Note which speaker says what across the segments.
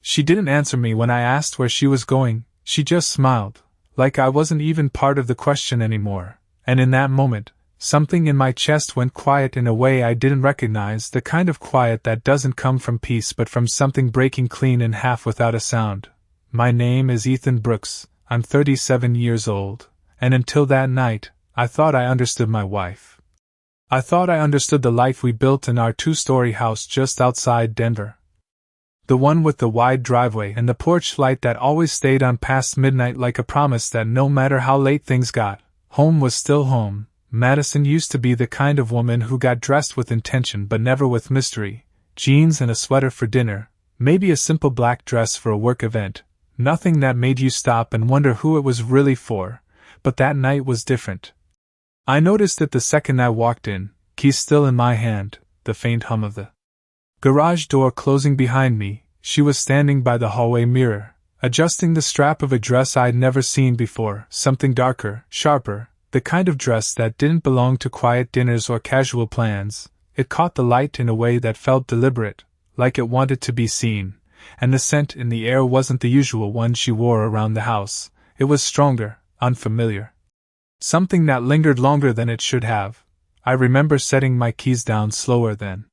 Speaker 1: She didn't answer me when I asked where she was going, she just smiled, like I wasn't even part of the question anymore, and in that moment, something in my chest went quiet in a way I didn't recognize, the kind of quiet that doesn't come from peace but from something breaking clean in half without a sound. My name is Ethan Brooks, I'm 37 years old, and until that night, I thought I understood my wife. I thought I understood the life we built in our 2-story house just outside Denver. The one with the wide driveway and the porch light that always stayed on past midnight like a promise that no matter how late things got, home was still home. Madison used to be the kind of woman who got dressed with intention but never with mystery. Jeans and a sweater for dinner, maybe a simple black dress for a work event, nothing that made you stop and wonder who it was really for, but that night was different. I noticed it the second I walked in, keys still in my hand, the faint hum of the garage door closing behind me. She was standing by the hallway mirror, adjusting the strap of a dress I'd never seen before, something darker, sharper, the kind of dress that didn't belong to quiet dinners or casual plans. It caught the light in a way that felt deliberate, like it wanted to be seen, and the scent in the air wasn't the usual one she wore around the house. It was stronger, unfamiliar. Something that lingered longer than it should have. I remember setting my keys down slower than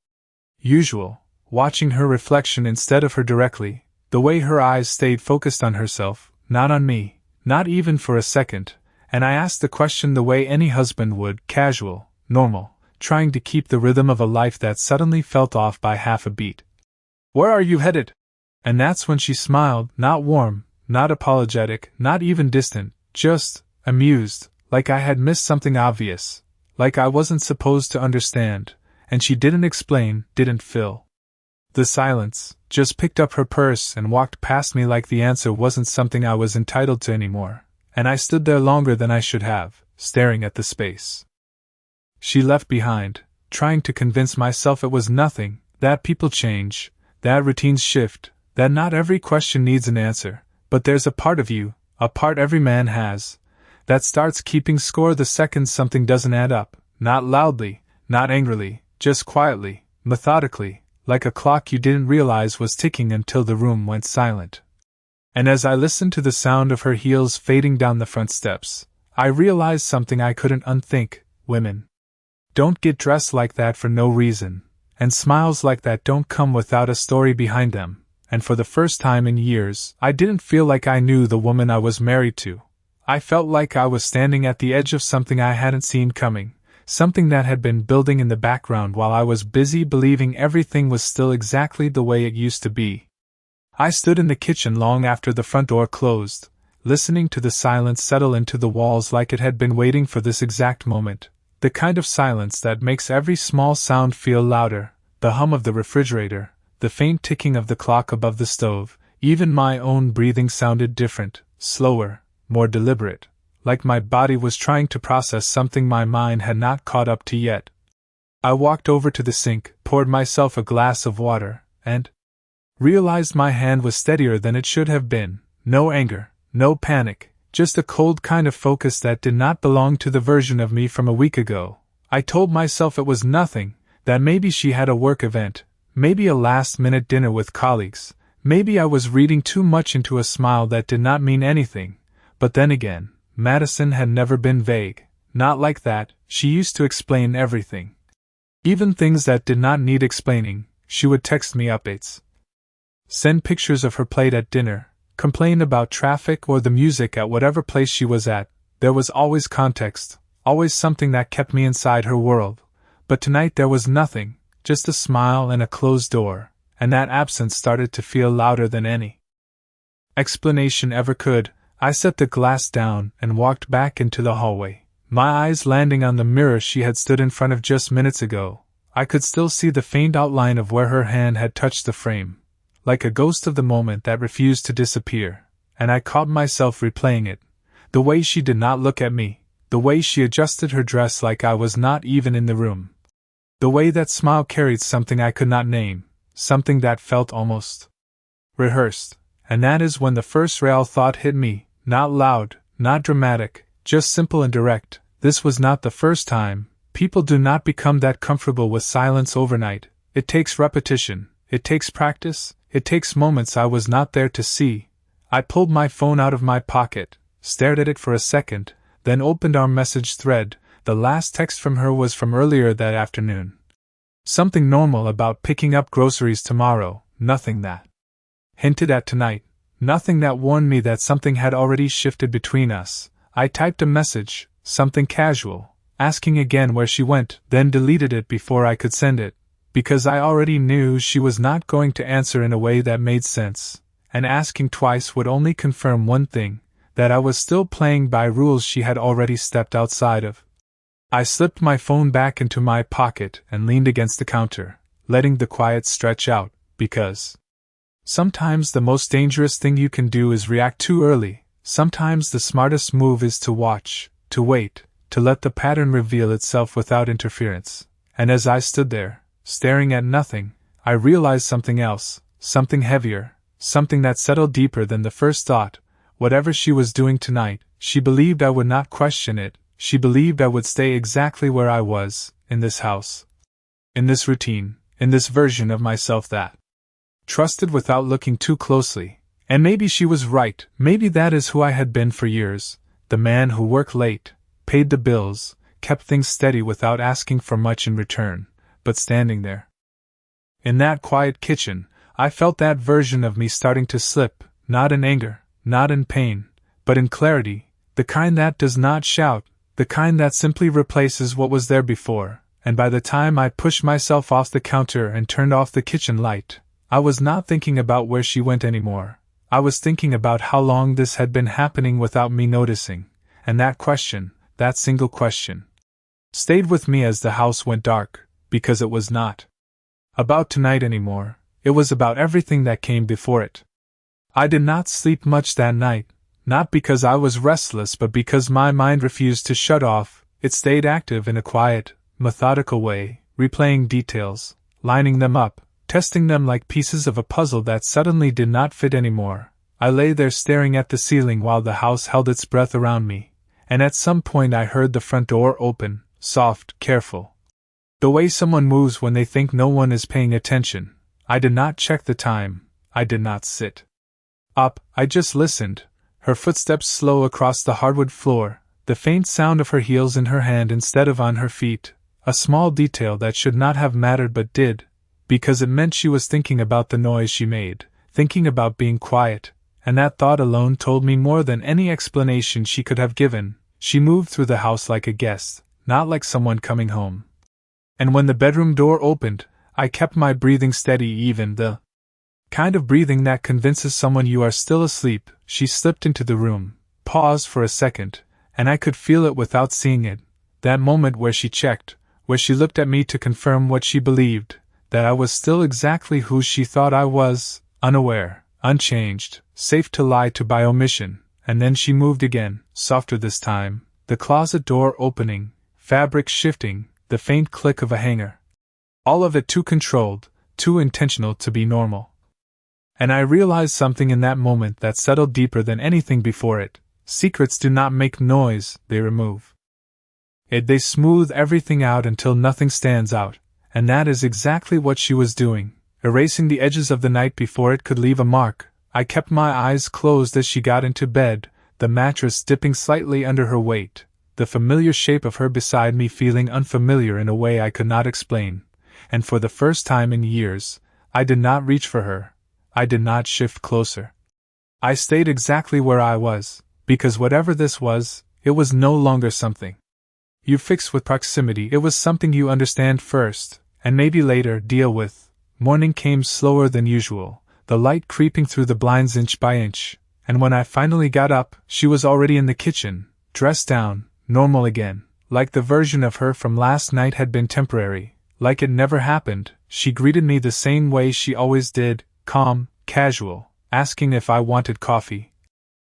Speaker 1: usual, watching her reflection instead of her directly, the way her eyes stayed focused on herself, not on me, not even for a second, and I asked the question the way any husband would, casual, normal, trying to keep the rhythm of a life that suddenly felt off by half a beat. "Where are you headed?" And that's when she smiled, not warm, not apologetic, not even distant, just amused, like I had missed something obvious, like I wasn't supposed to understand, and she didn't explain, didn't fill the silence, just picked up her purse and walked past me like the answer wasn't something I was entitled to anymore, and I stood there longer than I should have, staring at the space she left behind, trying to convince myself it was nothing, that people change, that routines shift, that not every question needs an answer, but there's a part of you, a part every man has, that starts keeping score the second something doesn't add up, not loudly, not angrily, just quietly, methodically, like a clock you didn't realize was ticking until the room went silent. And as I listened to the sound of her heels fading down the front steps, I realized something I couldn't unthink: women don't get dressed like that for no reason, and smiles like that don't come without a story behind them, and for the first time in years, I didn't feel like I knew the woman I was married to. I felt like I was standing at the edge of something I hadn't seen coming, something that had been building in the background while I was busy believing everything was still exactly the way it used to be. I stood in the kitchen long after the front door closed, listening to the silence settle into the walls like it had been waiting for this exact moment, the kind of silence that makes every small sound feel louder, the hum of the refrigerator, the faint ticking of the clock above the stove. Even my own breathing sounded different, slower, more deliberate, like my body was trying to process something my mind had not caught up to yet. I walked over to the sink, poured myself a glass of water, and realized my hand was steadier than it should have been. No anger, no panic, just a cold kind of focus that did not belong to the version of me from a week ago. I told myself it was nothing, that maybe she had a work event, maybe a last-minute dinner with colleagues, maybe I was reading too much into a smile that did not mean anything. But then again, Madison had never been vague. Not like that. She used to explain everything. Even things that did not need explaining. She would text me updates, send pictures of her plate at dinner, complain about traffic or the music at whatever place she was at. There was always context, always something that kept me inside her world. But tonight there was nothing, just a smile and a closed door, and that absence started to feel louder than any explanation ever could. I set the glass down and walked back into the hallway, my eyes landing on the mirror she had stood in front of just minutes ago. I could still see the faint outline of where her hand had touched the frame, like a ghost of the moment that refused to disappear, and I caught myself replaying it. The way she did not look at me, the way she adjusted her dress like I was not even in the room. The way that smile carried something I could not name, something that felt almost rehearsed, and that is when the first real thought hit me. Not loud, not dramatic, just simple and direct. This was not the first time. People do not become that comfortable with silence overnight. It takes repetition, it takes practice, it takes moments I was not there to see. I pulled my phone out of my pocket, stared at it for a second, then opened our message thread. The last text from her was from earlier that afternoon. Something normal about picking up groceries tomorrow, nothing that hinted at tonight, nothing that warned me that something had already shifted between us. I typed a message, something casual, asking again where she went, then deleted it before I could send it, because I already knew she was not going to answer in a way that made sense, and asking twice would only confirm one thing, that I was still playing by rules she had already stepped outside of. I slipped my phone back into my pocket and leaned against the counter, letting the quiet stretch out, because sometimes the most dangerous thing you can do is react too early. Sometimes the smartest move is to watch, to wait, to let the pattern reveal itself without interference. And as I stood there, staring at nothing, I realized something else, something heavier, something that settled deeper than the first thought. Whatever she was doing tonight, she believed I would not question it. She believed I would stay exactly where I was, in this house, in this routine, in this version of myself that trusted without looking too closely. And maybe she was right. Maybe that is who I had been for years, the man who worked late, paid the bills, kept things steady without asking for much in return, but standing there in that quiet kitchen, I felt that version of me starting to slip, not in anger, not in pain, but in clarity, the kind that does not shout, the kind that simply replaces what was there before. And by the time I pushed myself off the counter and turned off the kitchen light, I was not thinking about where she went anymore. I was thinking about how long this had been happening without me noticing, and that question, that single question, stayed with me as the house went dark, because it was not about tonight anymore, it was about everything that came before it. I did not sleep much that night, not because I was restless but because my mind refused to shut off. It stayed active in a quiet, methodical way, replaying details, lining them up, testing them like pieces of a puzzle that suddenly did not fit anymore. I lay there staring at the ceiling while the house held its breath around me, and at some point I heard the front door open, soft, careful. The way someone moves when they think no one is paying attention. I did not check the time, I did not sit up, I just listened, her footsteps slow across the hardwood floor, the faint sound of her heels in her hand instead of on her feet, a small detail that should not have mattered but did, because it meant she was thinking about the noise she made, thinking about being quiet, and that thought alone told me more than any explanation she could have given. She moved through the house like a guest, not like someone coming home. And when the bedroom door opened, I kept my breathing steady, even the kind of breathing that convinces someone you are still asleep. She slipped into the room, paused for a second, and I could feel it without seeing it, that moment where she checked, where she looked at me to confirm what she believed, that I was still exactly who she thought I was, unaware, unchanged, safe to lie to by omission. And then she moved again, softer this time, the closet door opening, fabric shifting, the faint click of a hanger. All of it too controlled, too intentional to be normal. And I realized something in that moment that settled deeper than anything before it. Secrets do not make noise, they remove it. They smooth everything out until nothing stands out, and that is exactly what she was doing, erasing the edges of the night before it could leave a mark. I kept my eyes closed as she got into bed, the mattress dipping slightly under her weight, the familiar shape of her beside me feeling unfamiliar in a way I could not explain. And for the first time in years, I did not reach for her. I did not shift closer. I stayed exactly where I was, because whatever this was, it was no longer something you fix with proximity. It was something you understand first, and maybe later deal with. Morning came slower than usual, the light creeping through the blinds inch by inch, and when I finally got up, she was already in the kitchen, dressed down, normal again, like the version of her from last night had been temporary, like it never happened. She greeted me the same way she always did, calm, casual, asking if I wanted coffee.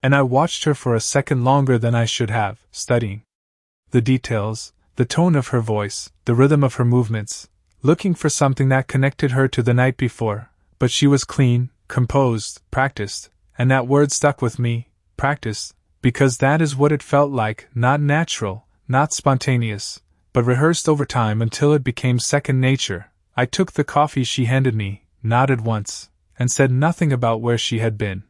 Speaker 1: And I watched her for a second longer than I should have, studying the details, the tone of her voice, the rhythm of her movements, looking for something that connected her to the night before. But she was clean, composed, practiced, and that word stuck with me, practiced, because that is what it felt like, not natural, not spontaneous, but rehearsed over time until it became second nature. I took the coffee she handed me, nodded once, and said nothing about where she had been.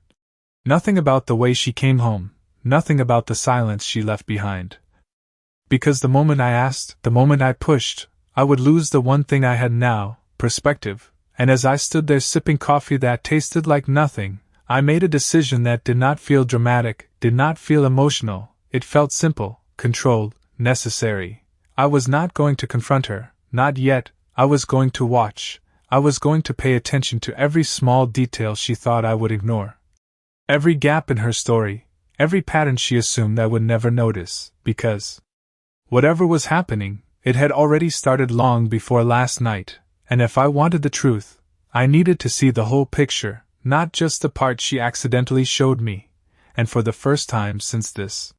Speaker 1: Nothing about the way she came home, nothing about the silence she left behind. Because the moment I asked, the moment I pushed, I would lose the one thing I had now, perspective, and as I stood there sipping coffee that tasted like nothing, I made a decision that did not feel dramatic, did not feel emotional, it felt simple, controlled, necessary. I was not going to confront her, not yet. I was going to watch. I was going to pay attention to every small detail she thought I would ignore. Every gap in her story, every pattern she assumed I would never notice, because whatever was happening, it had already started long before last night, and if I wanted the truth, I needed to see the whole picture, not just the part she accidentally showed me. And for the first time since this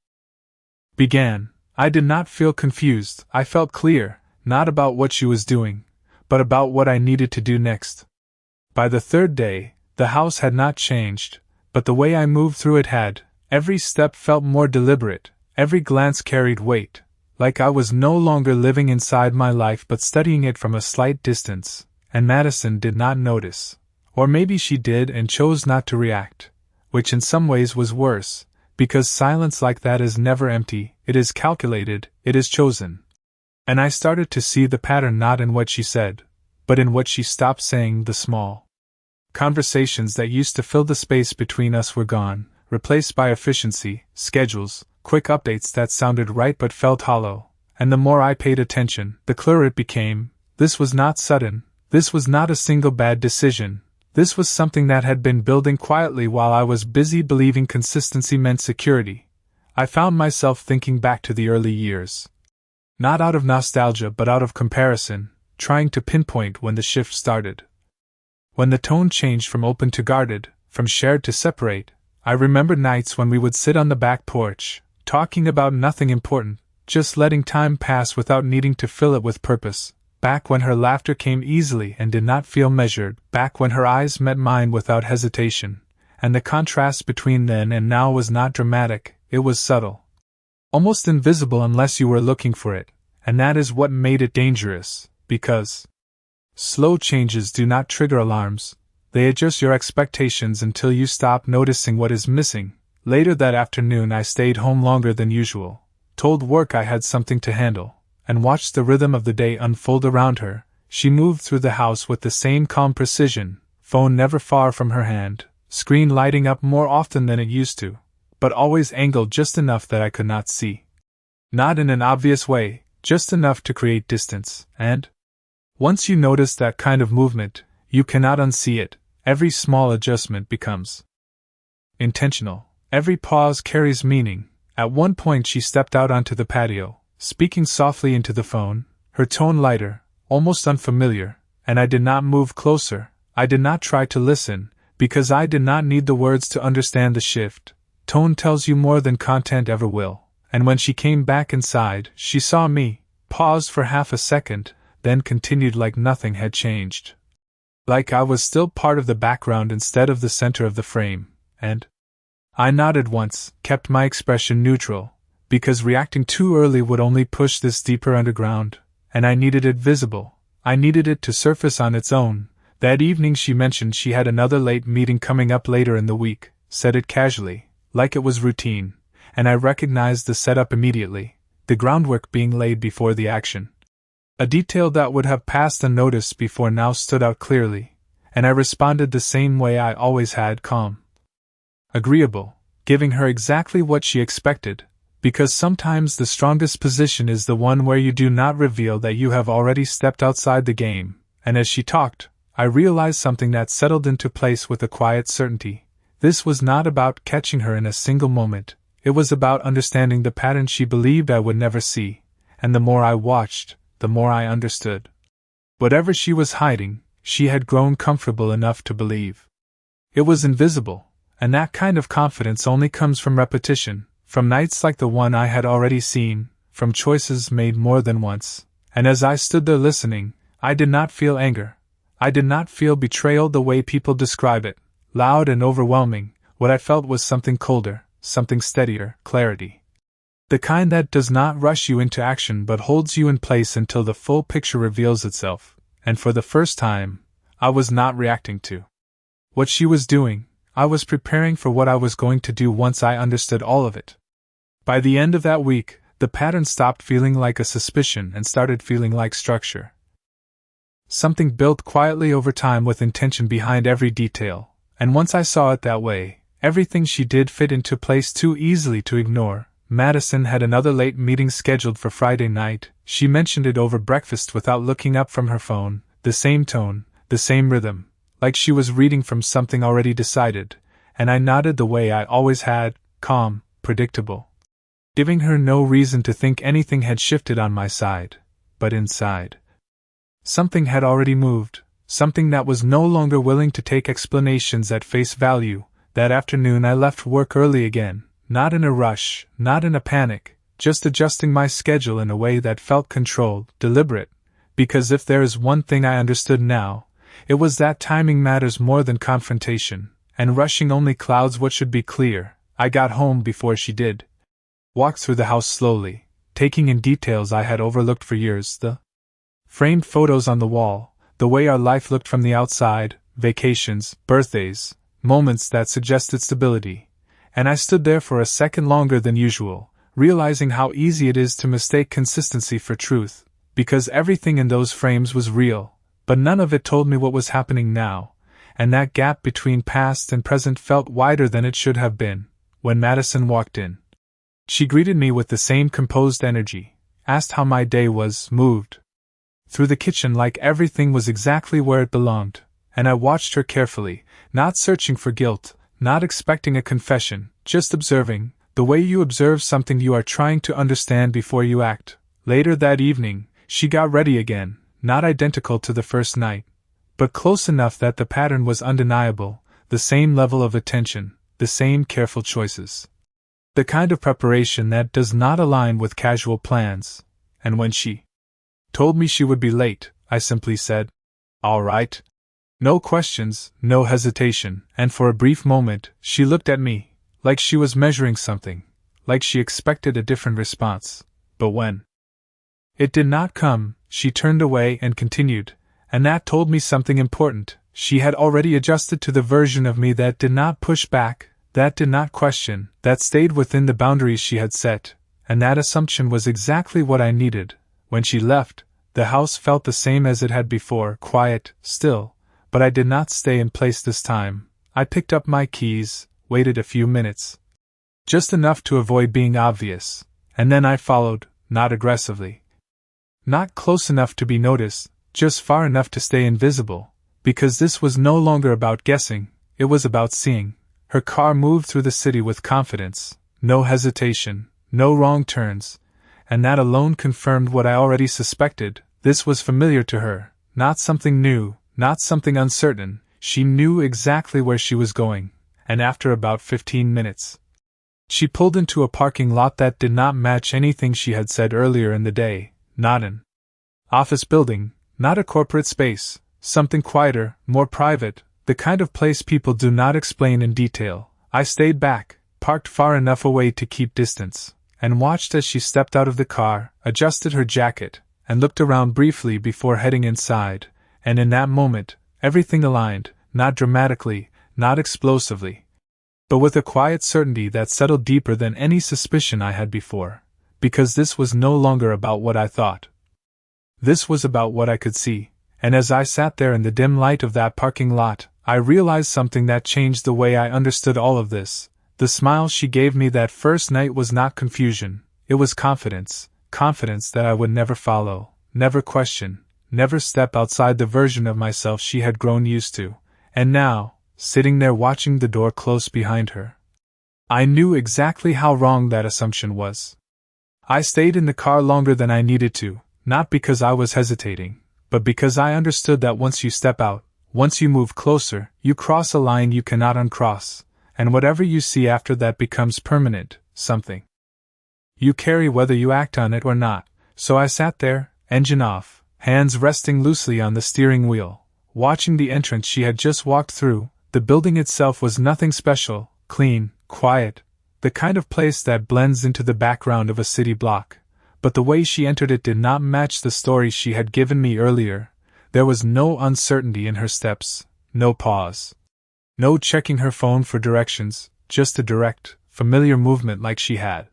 Speaker 1: began, I did not feel confused. I felt clear, not about what she was doing, but about what I needed to do next. By the third day, the house had not changed, but the way I moved through it had. Every step felt more deliberate, every glance carried weight, like I was no longer living inside my life but studying it from a slight distance, and Madison did not notice. Or maybe she did and chose not to react, which in some ways was worse, because silence like that is never empty, it is calculated, it is chosen. And I started to see the pattern not in what she said, but in what she stopped saying. The small conversations that used to fill the space between us were gone, replaced by efficiency, schedules, quick updates that sounded right but felt hollow, and the more I paid attention, the clearer it became. This was not sudden, this was not a single bad decision, this was something that had been building quietly while I was busy believing consistency meant security. I found myself thinking back to the early years. Not out of nostalgia but out of comparison, trying to pinpoint when the shift started. When the tone changed from open to guarded, from shared to separate, I remembered nights when we would sit on the back porch, talking about nothing important, just letting time pass without needing to fill it with purpose. Back when her laughter came easily and did not feel measured, back when her eyes met mine without hesitation, and the contrast between then and now was not dramatic, it was subtle. Almost invisible unless you were looking for it, and that is what made it dangerous, because slow changes do not trigger alarms, they adjust your expectations until you stop noticing what is missing. Later that afternoon I stayed home longer than usual, told work I had something to handle, and watched the rhythm of the day unfold around her. She moved through the house with the same calm precision, phone never far from her hand, screen lighting up more often than it used to, but always angled just enough that I could not see. Not in an obvious way, just enough to create distance, and once you notice that kind of movement, you cannot unsee it. Every small adjustment becomes intentional. Every pause carries meaning. At one point she stepped out onto the patio, speaking softly into the phone, her tone lighter, almost unfamiliar, and I did not move closer. I did not try to listen, because I did not need the words to understand the shift. Tone tells you more than content ever will. And when she came back inside, she saw me, paused for half a second, then continued like nothing had changed. Like I was still part of the background instead of the center of the frame, and I nodded once, kept my expression neutral, because reacting too early would only push this deeper underground, and I needed it visible. I needed it to surface on its own. That evening she mentioned she had another late meeting coming up later in the week, said it casually, like it was routine, and I recognized the setup immediately, the groundwork being laid before the action. A detail that would have passed unnoticed before now stood out clearly, and I responded the same way I always had, calm, agreeable, giving her exactly what she expected, because sometimes the strongest position is the one where you do not reveal that you have already stepped outside the game. And as she talked, I realized something that settled into place with a quiet certainty. This was not about catching her in a single moment, it was about understanding the pattern she believed I would never see, and the more I watched, the more I understood. Whatever she was hiding, she had grown comfortable enough to believe. It was invisible, and that kind of confidence only comes from repetition, from nights like the one I had already seen, from choices made more than once. And as I stood there listening, I did not feel anger. I did not feel betrayal the way people describe it, loud and overwhelming. What I felt was something colder, something steadier, clarity. The kind that does not rush you into action but holds you in place until the full picture reveals itself. And for the first time, I was not reacting to What she was doing, I was preparing for what I was going to do once I understood all of it. By the end of that week, the pattern stopped feeling like a suspicion and started feeling like structure. Something built quietly over time with intention behind every detail, and once I saw it that way, everything she did fit into place too easily to ignore. Madison had another late meeting scheduled for Friday night. She mentioned it over breakfast without looking up from her phone, the same tone, the same rhythm, like she was reading from something already decided, and I nodded the way I always had, calm, predictable, giving her no reason to think anything had shifted on my side. But inside, something had already moved, something that was no longer willing to take explanations at face value. That afternoon I left work early again, not in a rush, not in a panic, just adjusting my schedule in a way that felt controlled, deliberate, because if there is one thing I understood now, it was that timing matters more than confrontation, and rushing only clouds what should be clear. I got home before she did. Walked through the house slowly, taking in details I had overlooked for years, the framed photos on the wall, the way our life looked from the outside, vacations, birthdays, moments that suggested stability, and I stood there for a second longer than usual, realizing how easy it is to mistake consistency for truth, because everything in those frames was real, but none of it told me what was happening now, and that gap between past and present felt wider than it should have been. When Madison walked in, she greeted me with the same composed energy, asked how my day was, moved through the kitchen like everything was exactly where it belonged, and I watched her carefully, not searching for guilt, not expecting a confession, just observing, the way you observe something you are trying to understand before you act. Later that evening, she got ready again, not identical to the first night, but close enough that the pattern was undeniable, the same level of attention, the same careful choices. The kind of preparation that does not align with casual plans. And when she told me she would be late, I simply said, "All right." No questions, no hesitation, and for a brief moment, she looked at me, like she was measuring something, like she expected a different response. But when it did not come, she turned away and continued, and that told me something important. She had already adjusted to the version of me that did not push back, that did not question, that stayed within the boundaries she had set, and that assumption was exactly what I needed. When she left, the house felt the same as it had before, quiet, still, but I did not stay in place this time. I picked up my keys, waited a few minutes, just enough to avoid being obvious, and then I followed, not aggressively, not close enough to be noticed, just far enough to stay invisible, because this was no longer about guessing, it was about seeing. Her car moved through the city with confidence, no hesitation, no wrong turns, and that alone confirmed what I already suspected. This was familiar to her, not something new, not something uncertain. She knew exactly where she was going, and after about 15 minutes, she pulled into a parking lot that did not match anything she had said earlier in the day. Not an office building, not a corporate space, something quieter, more private, the kind of place people do not explain in detail. I stayed back, parked far enough away to keep distance, and watched as she stepped out of the car, adjusted her jacket, and looked around briefly before heading inside, and in that moment, everything aligned, not dramatically, not explosively, but with a quiet certainty that settled deeper than any suspicion I had before, because this was no longer about what I thought. This was about what I could see, and as I sat there in the dim light of that parking lot, I realized something that changed the way I understood all of this. The smile she gave me that first night was not confusion, it was confidence, confidence that I would never follow, never question, never step outside the version of myself she had grown used to. And now, sitting there watching the door close behind her, I knew exactly how wrong that assumption was. I stayed in the car longer than I needed to, not because I was hesitating, but because I understood that once you step out, once you move closer, you cross a line you cannot uncross, and whatever you see after that becomes permanent, something you carry whether you act on it or not. So I sat there, engine off, hands resting loosely on the steering wheel, watching the entrance she had just walked through. The building itself was nothing special, clean, quiet, the kind of place that blends into the background of a city block, but the way she entered it did not match the story she had given me earlier. There was no uncertainty in her steps, no pause, No checking her phone for directions, just a direct, familiar movement like she had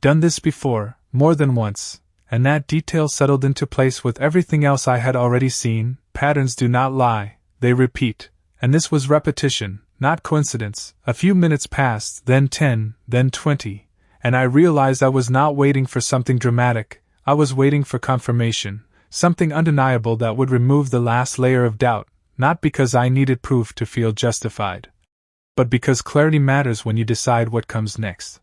Speaker 1: done this before, more than once, and that detail settled into place with everything else I had already seen. Patterns do not lie, they repeat, and this was repetition, not coincidence. A few minutes passed, then 10, then 20, and I realized I was not waiting for something dramatic, I was waiting for confirmation, something undeniable that would remove the last layer of doubt, not because I needed proof to feel justified, but because clarity matters when you decide what comes next.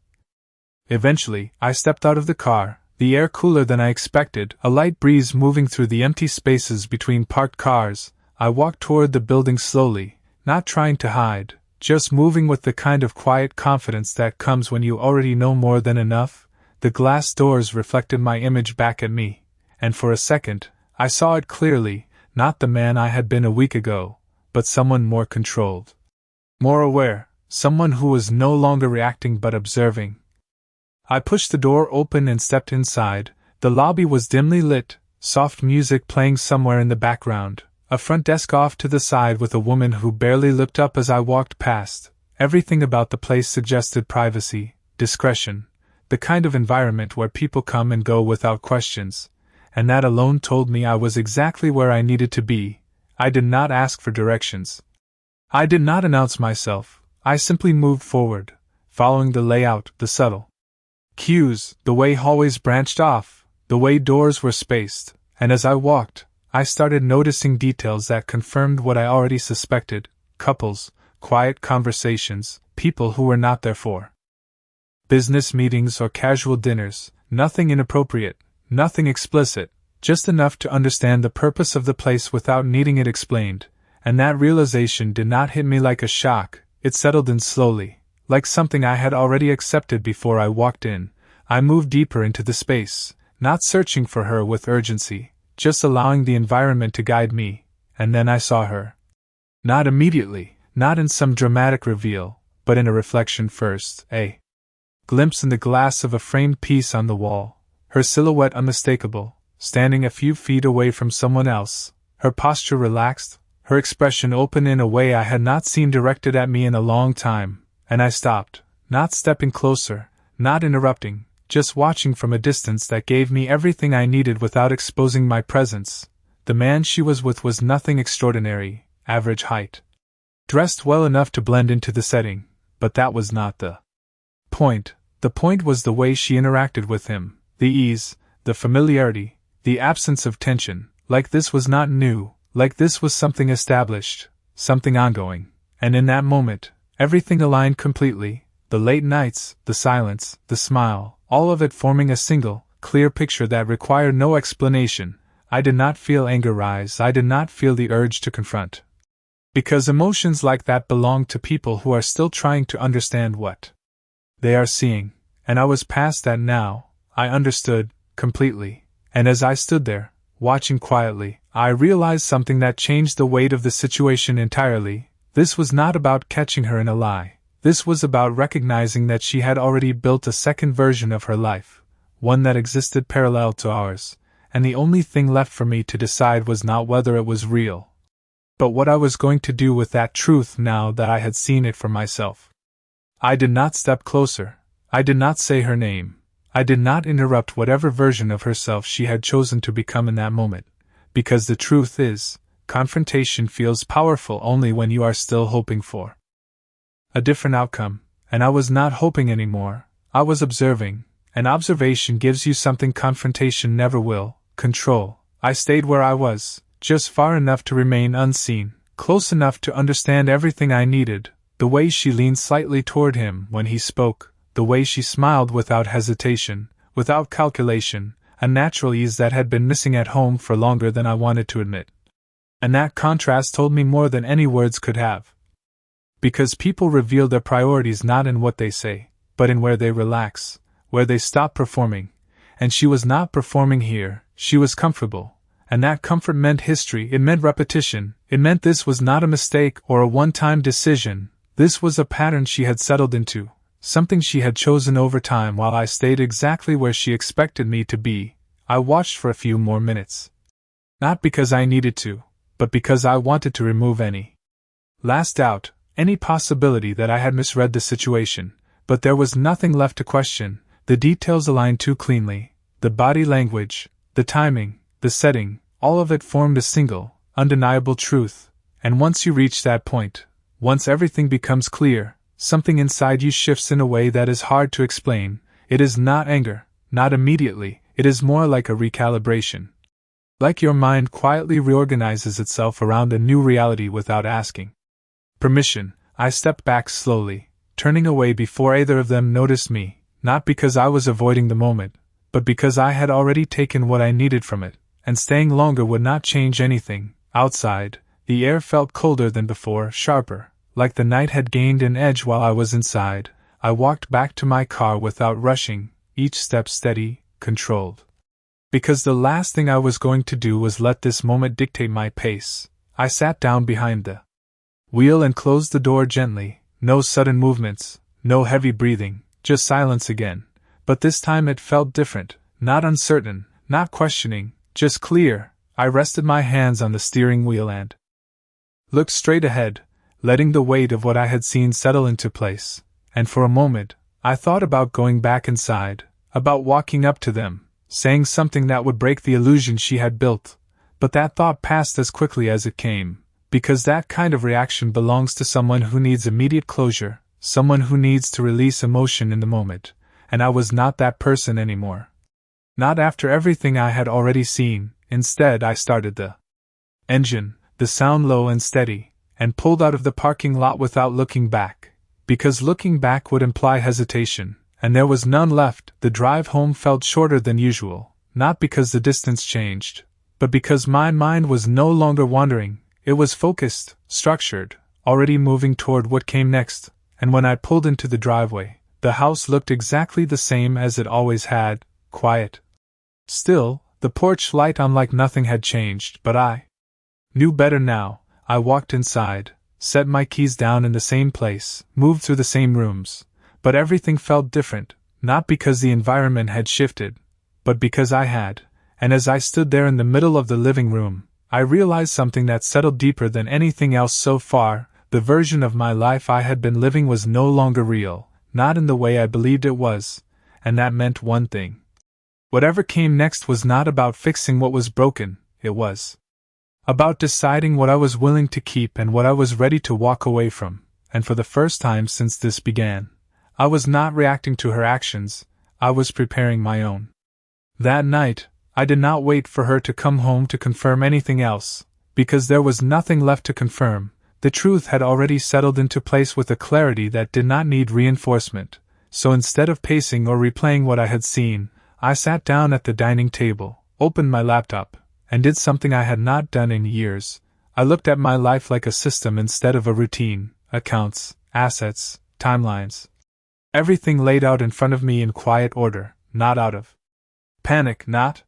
Speaker 1: Eventually, I stepped out of the car, the air cooler than I expected, a light breeze moving through the empty spaces between parked cars. I walked toward the building slowly, not trying to hide, just moving with the kind of quiet confidence that comes when you already know more than enough. The glass doors reflected my image back at me, and for a second, I saw it clearly, not the man I had been a week ago, but someone more controlled, more aware, someone who was no longer reacting but observing. I pushed the door open and stepped inside. The lobby was dimly lit, soft music playing somewhere in the background, a front desk off to the side with a woman who barely looked up as I walked past. Everything about the place suggested privacy, discretion, the kind of environment where people come and go without questions, and that alone told me I was exactly where I needed to be. I did not ask for directions. I did not announce myself. I simply moved forward, following the layout, the subtle cues, the way hallways branched off, the way doors were spaced, and as I walked, I started noticing details that confirmed what I already suspected: couples, quiet conversations, people who were not there for business meetings or casual dinners, nothing inappropriate, nothing explicit, just enough to understand the purpose of the place without needing it explained, and that realization did not hit me like a shock, it settled in slowly, like something I had already accepted before I walked in. I moved deeper into the space, not searching for her with urgency, just allowing the environment to guide me, and then I saw her. Not immediately, not in some dramatic reveal, but in a reflection first, a glimpse in the glass of a framed piece on the wall, her silhouette unmistakable, standing a few feet away from someone else, her posture relaxed, her expression open in a way I had not seen directed at me in a long time, and I stopped, not stepping closer, not interrupting, just watching from a distance that gave me everything I needed without exposing my presence. The man she was with was nothing extraordinary, average height, dressed well enough to blend into the setting, but that was not the point. The point was the way she interacted with him, the ease, the familiarity, the absence of tension, like this was not new, like this was something established, something ongoing, and in that moment, everything aligned completely, the late nights, the silence, the smile, all of it forming a single, clear picture that required no explanation. I did not feel anger rise, I did not feel the urge to confront. Because emotions like that belong to people who are still trying to understand what they are seeing, and I was past that now. I understood, completely, and as I stood there, watching quietly, I realized something that changed the weight of the situation entirely. This was not about catching her in a lie. This was about recognizing that she had already built a second version of her life, one that existed parallel to ours, and the only thing left for me to decide was not whether it was real, but what I was going to do with that truth now that I had seen it for myself. I did not step closer. I did not say her name. I did not interrupt whatever version of herself she had chosen to become in that moment, because the truth is, confrontation feels powerful only when you are still hoping for a different outcome, and I was not hoping anymore. I was observing, and observation gives you something confrontation never will: control. I stayed where I was, just far enough to remain unseen, close enough to understand everything I needed. The way she leaned slightly toward him when he spoke, the way she smiled without hesitation, without calculation, a natural ease that had been missing at home for longer than I wanted to admit. And that contrast told me more than any words could have. Because people reveal their priorities not in what they say, but in where they relax, where they stop performing. And she was not performing here, she was comfortable. And that comfort meant history, it meant repetition, it meant this was not a mistake or a one-time decision. This was a pattern she had settled into, something she had chosen over time. While I stayed exactly where she expected me to be, I watched for a few more minutes. Not because I needed to, but because I wanted to remove any last doubt. any possibility that I had misread the situation, but there was nothing left to question. The details aligned too cleanly. The body language, the timing, the setting, all of it formed a single, undeniable truth. And once you reach that point, once everything becomes clear, something inside you shifts in a way that is hard to explain. It is not anger, not immediately, it is more like a recalibration. Like your mind quietly reorganizes itself around a new reality without asking permission. I stepped back slowly, turning away before either of them noticed me, not because I was avoiding the moment, but because I had already taken what I needed from it, and staying longer would not change anything. Outside, the air felt colder than before, sharper, like the night had gained an edge while I was inside. I walked back to my car without rushing, each step steady, controlled. Because the last thing I was going to do was let this moment dictate my pace. I sat down behind the wheel and closed the door gently. No sudden movements, no heavy breathing, just silence again. But this time it felt different, not uncertain, not questioning, just clear. I rested my hands on the steering wheel and looked straight ahead, letting the weight of what I had seen settle into place. And for a moment, I thought about going back inside, about walking up to them, saying something that would break the illusion she had built. But that thought passed as quickly as it came, because that kind of reaction belongs to someone who needs immediate closure, someone who needs to release emotion in the moment, and I was not that person anymore. Not after everything I had already seen. Instead, I started the engine, the sound low and steady, and pulled out of the parking lot without looking back, because looking back would imply hesitation, and there was none left. The drive home felt shorter than usual, not because the distance changed, but because my mind was no longer wandering. It was focused, structured, already moving toward what came next. And when I pulled into the driveway, the house looked exactly the same as it always had, quiet. Still, the porch light on like nothing had changed, but I knew better now. I walked inside, set my keys down in the same place, moved through the same rooms, but everything felt different, not because the environment had shifted, but because I had. And as I stood there in the middle of the living room, I realized something that settled deeper than anything else so far. The version of my life I had been living was no longer real, not in the way I believed it was, and that meant one thing. Whatever came next was not about fixing what was broken, it was about deciding what I was willing to keep and what I was ready to walk away from. And for the first time since this began, I was not reacting to her actions, I was preparing my own. That night, I did not wait for her to come home to confirm anything else, because there was nothing left to confirm. The truth had already settled into place with a clarity that did not need reinforcement. So instead of pacing or replaying what I had seen, I sat down at the dining table, opened my laptop, and did something I had not done in years. I looked at my life like a system instead of a routine: accounts, assets, timelines. Everything laid out in front of me in quiet order, not out of panic, not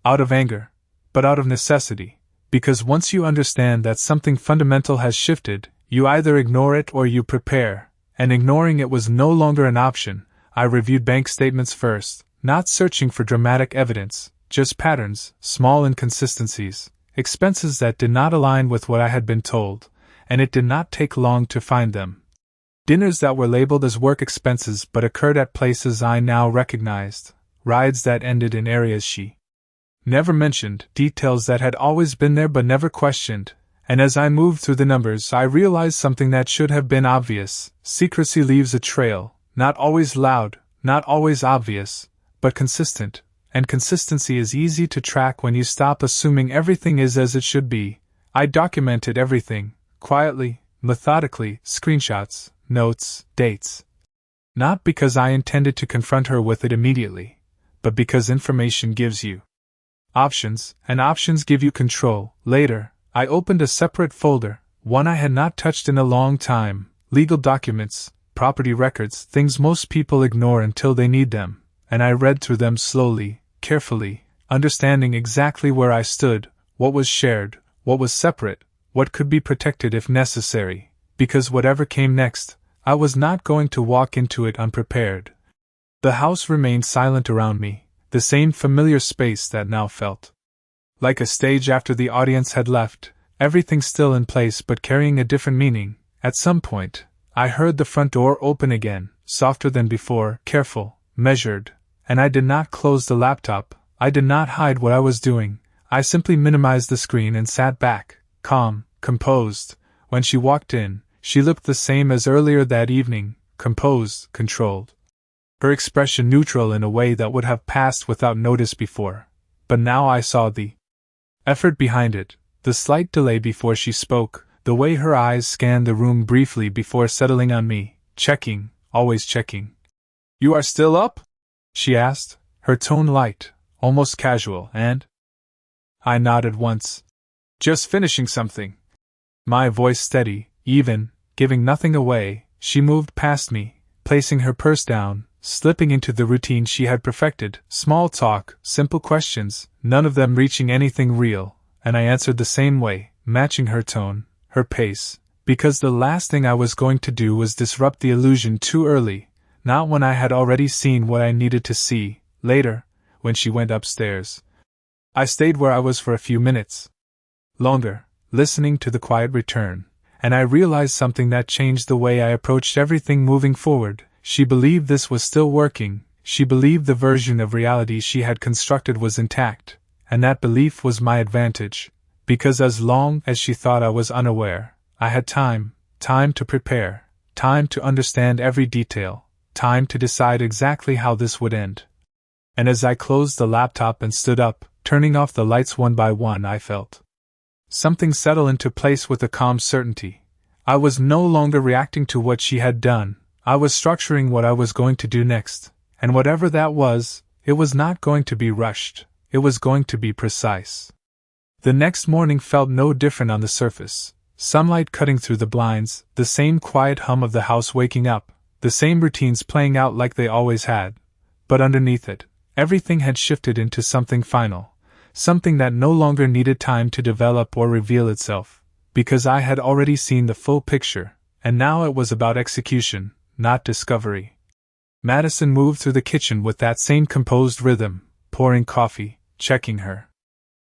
Speaker 1: out of anger, but out of necessity. Because once you understand that something fundamental has shifted, you either ignore it or you prepare, and ignoring it was no longer an option. I reviewed bank statements first, not searching for dramatic evidence, just patterns, small inconsistencies, expenses that did not align with what I had been told, and it did not take long to find them. Dinners that were labeled as work expenses but occurred at places I now recognized, rides that ended in areas she never mentioned, details that had always been there but never questioned. And as I moved through the numbers, I realized something that should have been obvious: secrecy leaves a trail, not always loud, not always obvious, but consistent, and consistency is easy to track when you stop assuming everything is as it should be. I documented everything, quietly, methodically, screenshots, notes, dates. Not because I intended to confront her with it immediately, but because information gives you options, and options give you control. Later, I opened a separate folder, one I had not touched in a long time: legal documents, property records, things most people ignore until they need them, and I read through them slowly, carefully, understanding exactly where I stood, what was shared, what was separate, what could be protected if necessary, because whatever came next, I was not going to walk into it unprepared. The house remained silent around me, the same familiar space that now felt like a stage after the audience had left, everything still in place but carrying a different meaning. At some point, I heard the front door open again, softer than before, careful, measured, and I did not close the laptop, I did not hide what I was doing, I simply minimized the screen and sat back, calm, composed. When she walked in, she looked the same as earlier that evening, composed, controlled. Her expression neutral in a way that would have passed without notice before. But now I saw the effort behind it, the slight delay before she spoke, the way her eyes scanned the room briefly before settling on me, checking, always checking. "You are still up?" she asked, her tone light, almost casual, and I nodded once. "Just finishing something." My voice steady, even, giving nothing away. She moved past me, placing her purse down, slipping into the routine she had perfected, small talk, simple questions, none of them reaching anything real, and I answered the same way, matching her tone, her pace, because the last thing I was going to do was disrupt the illusion too early, not when I had already seen what I needed to see. Later, when she went upstairs, I stayed where I was for a few minutes. Longer, listening to the quiet return, and I realized something that changed the way I approached everything moving forward. She believed this was still working, she believed the version of reality she had constructed was intact, and that belief was my advantage, because as long as she thought I was unaware, I had time to prepare, time to understand every detail, time to decide exactly how this would end. And as I closed the laptop and stood up, turning off the lights one by one, I felt something settle into place with a calm certainty. I was no longer reacting to what she had done, I was structuring what I was going to do next, and whatever that was, it was not going to be rushed, it was going to be precise. The next morning felt no different on the surface, sunlight cutting through the blinds, the same quiet hum of the house waking up, the same routines playing out like they always had, but underneath it, everything had shifted into something final. Something that no longer needed time to develop or reveal itself, because I had already seen the full picture, and now it was about execution, not discovery. Madison moved through the kitchen with that same composed rhythm, pouring coffee, checking her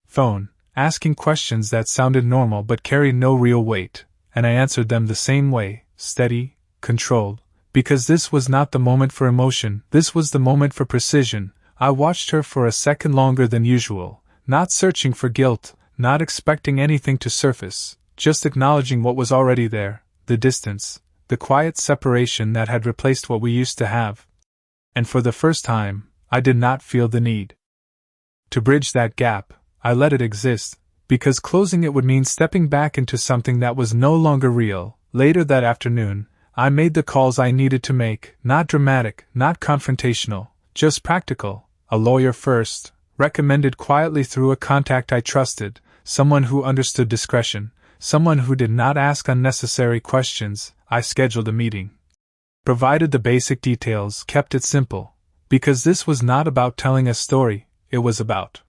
Speaker 1: phone, asking questions that sounded normal but carried no real weight, and I answered them the same way, steady, controlled, because this was not the moment for emotion, this was the moment for precision. I watched her for a second longer than usual. Not searching for guilt, not expecting anything to surface, just acknowledging what was already there, the distance, the quiet separation that had replaced what we used to have. And for the first time, I did not feel the need to bridge that gap. I let it exist, because closing it would mean stepping back into something that was no longer real. Later that afternoon, I made the calls I needed to make, not dramatic, not confrontational, just practical. A lawyer first, recommended quietly through a contact I trusted, someone who understood discretion, someone who did not ask unnecessary questions. I scheduled a meeting. Provided the basic details, kept it simple, because this was not about telling a story, it was about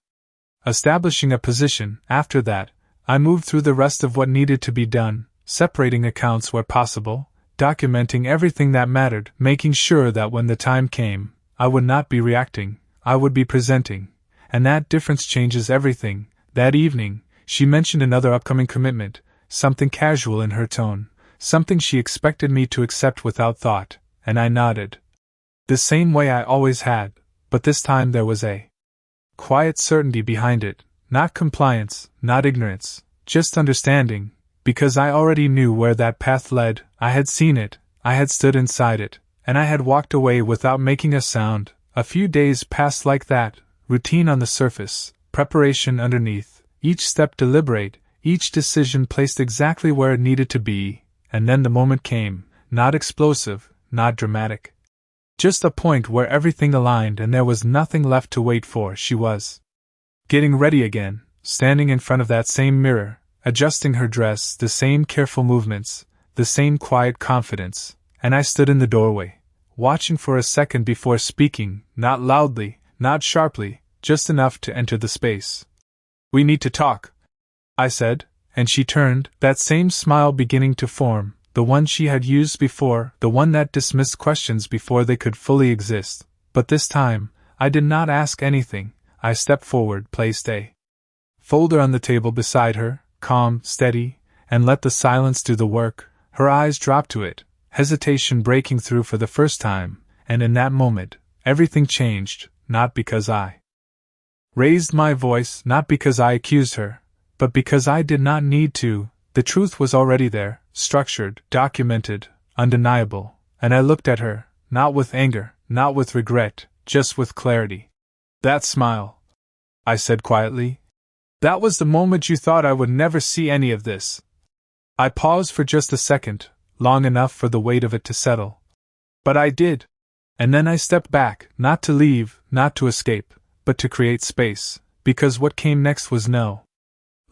Speaker 1: establishing a position. After that, I moved through the rest of what needed to be done, separating accounts where possible, documenting everything that mattered, making sure that when the time came, I would not be reacting, I would be presenting. And that difference changes everything. That evening, she mentioned another upcoming commitment, something casual in her tone, something she expected me to accept without thought, and I nodded. The same way I always had, but this time there was a quiet certainty behind it, not compliance, not ignorance, just understanding, because I already knew where that path led, I had seen it, I had stood inside it, and I had walked away without making a sound. A few days passed like that. Routine on the surface, preparation underneath, each step deliberate, each decision placed exactly where it needed to be, and then the moment came, not explosive, not dramatic. Just a point where everything aligned and there was nothing left to wait for. She was getting ready again, standing in front of that same mirror, adjusting her dress, the same careful movements, the same quiet confidence, and I stood in the doorway, watching for a second before speaking, not loudly, not sharply, just enough to enter the space. "We need to talk," I said, and she turned, that same smile beginning to form, the one she had used before, the one that dismissed questions before they could fully exist. But this time, I did not ask anything. I stepped forward, placed a folder on the table beside her, calm, steady, and let the silence do the work. Her eyes dropped to it, hesitation breaking through for the first time, and in that moment, everything changed, not because I raised my voice, not because I accused her, but because I did not need to. The truth was already there, structured, documented, undeniable, and I looked at her, not with anger, not with regret, just with clarity. "That smile," I said quietly. "That was the moment you thought I would never see any of this." I paused for just a second, long enough for the weight of it to settle. But I did. And then I stepped back, not to leave, not to escape, but to create space, because what came next was no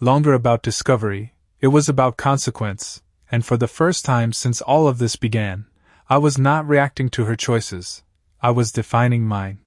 Speaker 1: longer about discovery, it was about consequence, and for the first time since all of this began, I was not reacting to her choices, I was defining mine.